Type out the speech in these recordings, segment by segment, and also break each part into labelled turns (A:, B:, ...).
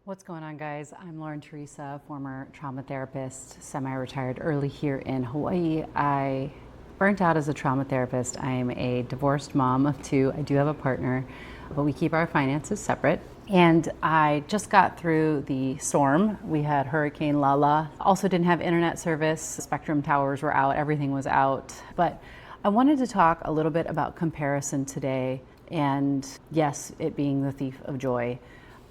A: What's going on, guys? I'm Lauren Teresa, former trauma therapist, semi-retired early here in Hawaii. I burnt out as a trauma therapist. I'm a divorced mom of two. I do have a partner, but we keep our finances separate. And I just got through the storm. We had Hurricane Lala. Also didn't have internet service. Spectrum towers were out. Everything was out. But I wanted to talk a little bit about comparison today. And yes, it being the thief of joy.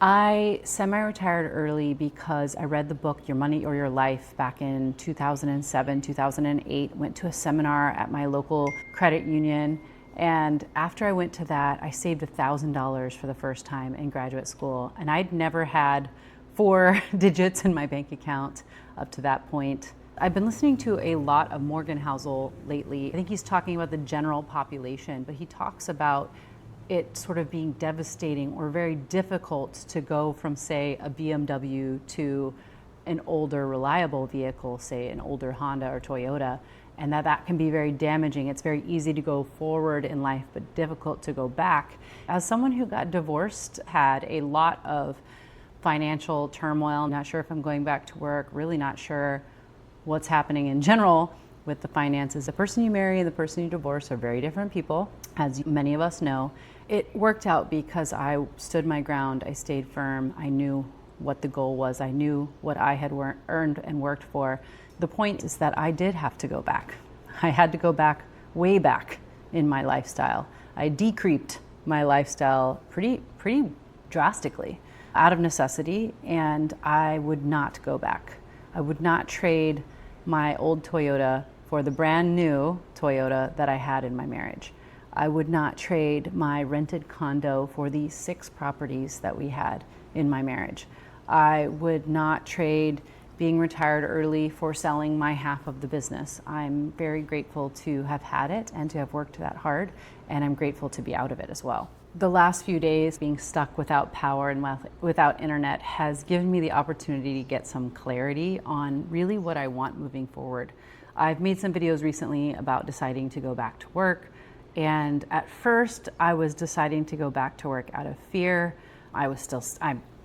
A: I semi-retired early because I read the book Your Money or Your Life back in 2007, 2008, went to a seminar at my local credit union. And after I went to that, I saved $1,000 for the first time in graduate school. And I'd never had 4 digits in my bank account up to that point. I've been listening to a lot of Morgan Housel lately. I think he's talking about the general population, but he talks about it sort of being devastating or very difficult to go from, say, a BMW to an older, reliable vehicle, say an older Honda or Toyota, and that can be very damaging. It's very easy to go forward in life, but difficult to go back. As someone who got divorced, had a lot of financial turmoil, not sure if I'm going back to work, really not sure what's happening in general with the finances. The person you marry and the person you divorce are very different people, as many of us know. It worked out because I stood my ground, I stayed firm, I knew what the goal was, I knew what I had earned and worked for. The point is that I did have to go back. I had to go back, way back in my lifestyle. I decreeped my lifestyle pretty drastically out of necessity, and I would not go back. I would not trade my old Toyota for the brand new Toyota that I had in my marriage. I would not trade my rented condo for the 6 properties that we had in my marriage. I would not trade being retired early for selling my half of the business. I'm very grateful to have had it and to have worked that hard, and I'm grateful to be out of it as well. The last few days being stuck without power and without internet has given me the opportunity to get some clarity on really what I want moving forward. I've made some videos recently about deciding to go back to work. And at first, I was deciding to go back to work out of fear. I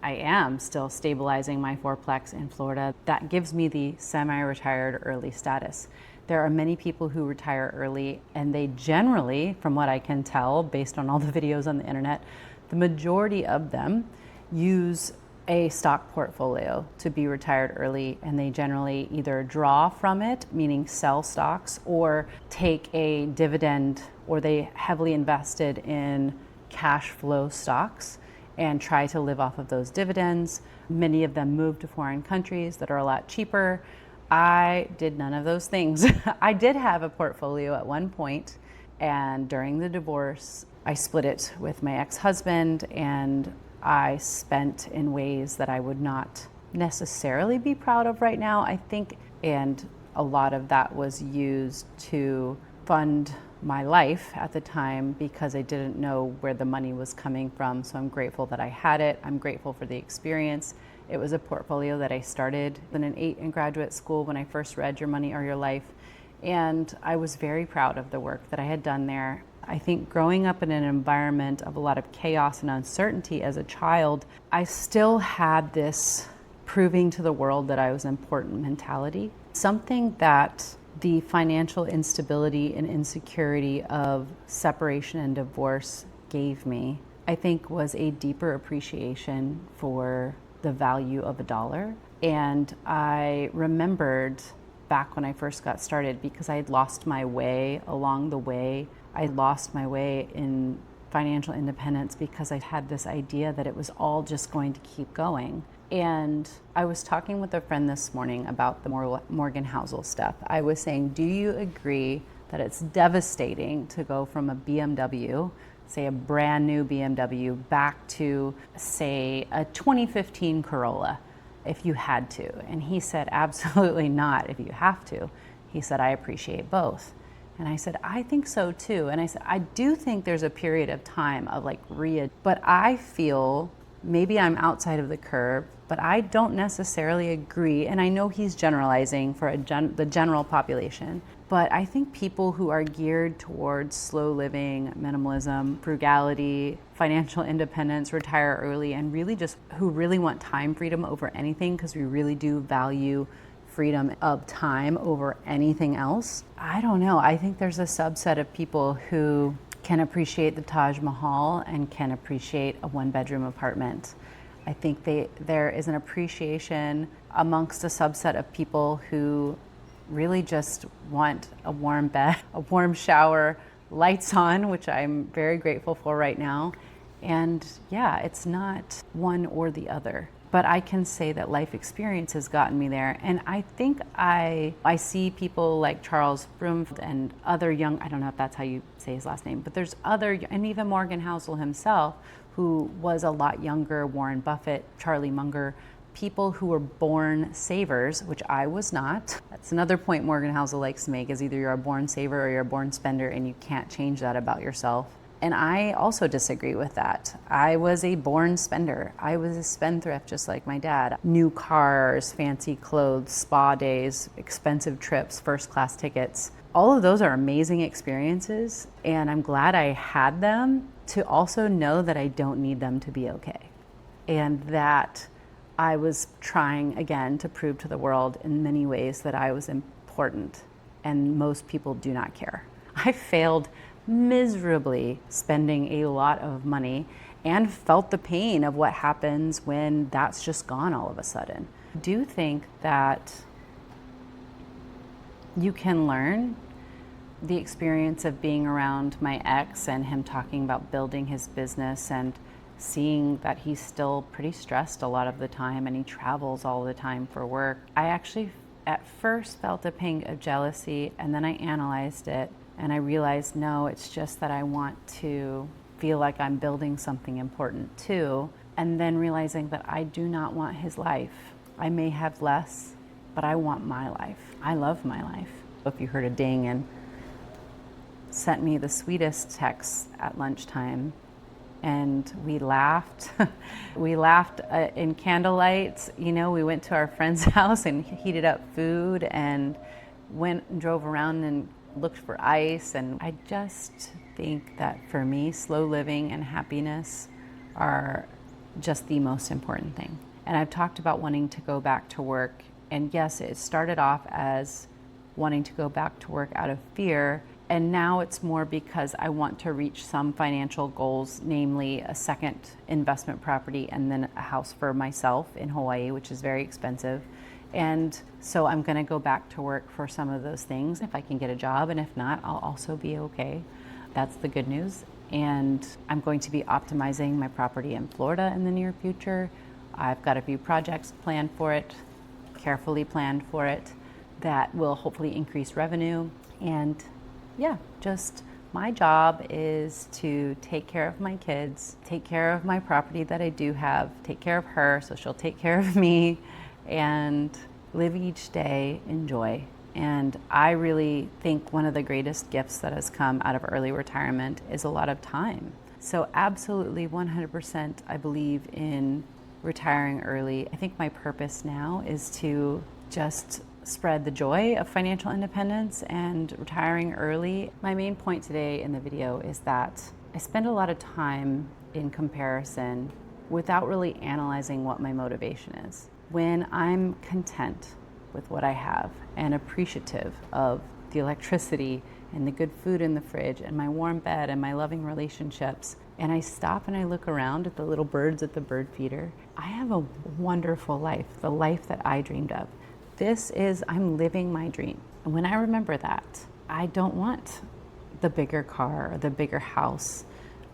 A: am still stabilizing my fourplex in Florida. That gives me the semi-retired early status. There are many people who retire early, and they generally, from what I can tell, based on all the videos on the internet, the majority of them use a stock portfolio to be retired early, and they generally either draw from it, meaning sell stocks, or take a dividend, or they heavily invested in cash flow stocks and try to live off of those dividends. Many of them move to foreign countries that are a lot cheaper. I did none of those things. I did have a portfolio at one point, and during the divorce, I split it with my ex-husband, and I spent in ways that I would not necessarily be proud of right now, I think, and a lot of that was used to fund my life at the time because I didn't know where the money was coming from. So I'm grateful that I had it. I'm grateful for the experience. It was a portfolio that I started in an 8 in graduate school when I first read Your Money or Your Life. And I was very proud of the work that I had done there. I think growing up in an environment of a lot of chaos and uncertainty as a child, I still had this proving to the world that I was important mentality. Something that the financial instability and insecurity of separation and divorce gave me, I think, was a deeper appreciation for the value of a dollar. And I remembered back when I first got started, because I had lost my way along the way. I lost my way in financial independence because I had this idea that it was all just going to keep going. And I was talking with a friend this morning about the Morgan Housel stuff. I was saying, do you agree that it's devastating to go from a BMW, say a brand new BMW, back to, say, a 2015 Corolla, if you had to? And he said, absolutely not if you have to. He said, I appreciate both. And I said, I think so too. And I said, I do think there's a period of time of but I feel maybe I'm outside of the curve, but I don't necessarily agree. And I know he's generalizing for the general population. But I think people who are geared towards slow living, minimalism, frugality, financial independence, retire early, and really just who really want time freedom over anything, because we really do value freedom of time over anything else. I don't know. I think there's a subset of people who can appreciate the Taj Mahal and can appreciate a one-bedroom apartment. I think there is an appreciation amongst a subset of people who really just want a warm bed, a warm shower, lights on, which I'm very grateful for right now. And yeah, it's not one or the other. But I can say that life experience has gotten me there. And I think I see people like Charles Broom and other young, I don't know if that's how you say his last name, but there's other, and even Morgan Housel himself, who was a lot younger, Warren Buffett, Charlie Munger, people who were born savers, which I was not. That's another point Morgan Housel likes to make, is either you're a born saver or you're a born spender, and you can't change that about yourself. And I also disagree with that. I was a born spender. I was a spendthrift just like my dad. New cars, fancy clothes, spa days, expensive trips, first class tickets. All of those are amazing experiences, and I'm glad I had them to also know that I don't need them to be okay. And that I was trying again to prove to the world in many ways that I was important, and most people do not care. I failed miserably spending a lot of money and felt the pain of what happens when that's just gone all of a sudden. I do think that you can learn. The experience of being around my ex and him talking about building his business and seeing that he's still pretty stressed a lot of the time and he travels all the time for work. I actually at first felt a pang of jealousy, and then I analyzed it and I realized, no, it's just that I want to feel like I'm building something important too. And then realizing that I do not want his life. I may have less, but I want my life. I love my life. If you heard a ding and sent me the sweetest text at lunchtime, and we laughed. We laughed in candlelight. You know, we went to our friend's house and heated up food and went and drove around and looked for ice. And I just think that for me, slow living and happiness are just the most important thing. And I've talked about wanting to go back to work. And yes, it started off as wanting to go back to work out of fear. And now it's more because I want to reach some financial goals, namely a second investment property and then a house for myself in Hawaii, which is very expensive. And so I'm going to go back to work for some of those things if I can get a job, and if not, I'll also be okay. That's the good news. And I'm going to be optimizing my property in Florida in the near future. I've got a few projects planned for it, carefully planned for it, that will hopefully increase revenue. And yeah, just my job is to take care of my kids, take care of my property that I do have, take care of her so she'll take care of me, and live each day in joy. And I really think one of the greatest gifts that has come out of early retirement is a lot of time. So absolutely 100% I believe in retiring early. I think my purpose now is to just spread the joy of financial independence and retiring early. My main point today in the video is that I spend a lot of time in comparison without really analyzing what my motivation is. When I'm content with what I have and appreciative of the electricity and the good food in the fridge and my warm bed and my loving relationships, and I stop and I look around at the little birds at the bird feeder, I have a wonderful life, the life that I dreamed of. I'm living my dream. And when I remember that, I don't want the bigger car or the bigger house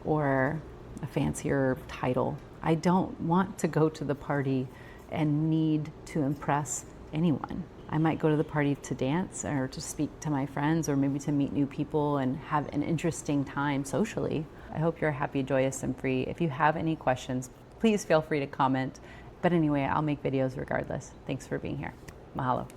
A: or a fancier title. I don't want to go to the party and need to impress anyone. I might go to the party to dance or to speak to my friends or maybe to meet new people and have an interesting time socially. I hope you're happy, joyous, and free. If you have any questions, please feel free to comment. But anyway, I'll make videos regardless. Thanks for being here. Mahalo.